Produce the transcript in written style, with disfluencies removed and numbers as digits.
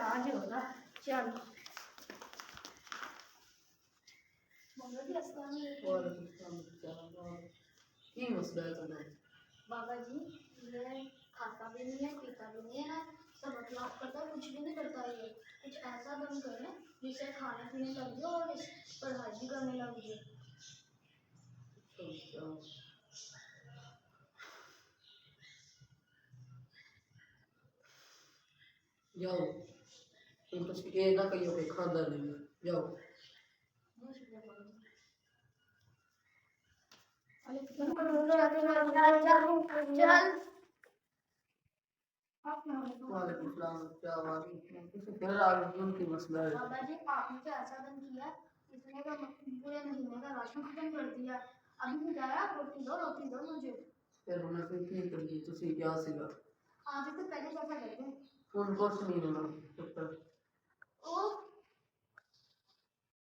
आज ही होगा। चल बाबा जी अस्सलाम वालेकुम। की मसला है तुम्हें? बाबा जी ये खाता भी नहीं है पीता भी नहीं है सब अखलाक करता कुछ भी नहीं करता ये कुछ ऐसा दम करे जिसे खाने पीने लग जाए और पढ़ाई भी करने लग जाए। जाओ तुम तो ये ना कहियो के खानदार नहीं है। जाओ चल वालेकुम सलाम। क्या बात है? फिर आगे उनकी मसला है। बाबा जी आपने तो ऐसा दम किया इतने का पूरे महीने का राशन खत्म कर दिया अभी भी जाया रोटी दो मुझे। फिर उन्हें फिर की कर दी तुसी क्या सीगा आज से पहले कैसा करते उन कुछ नहीं होना।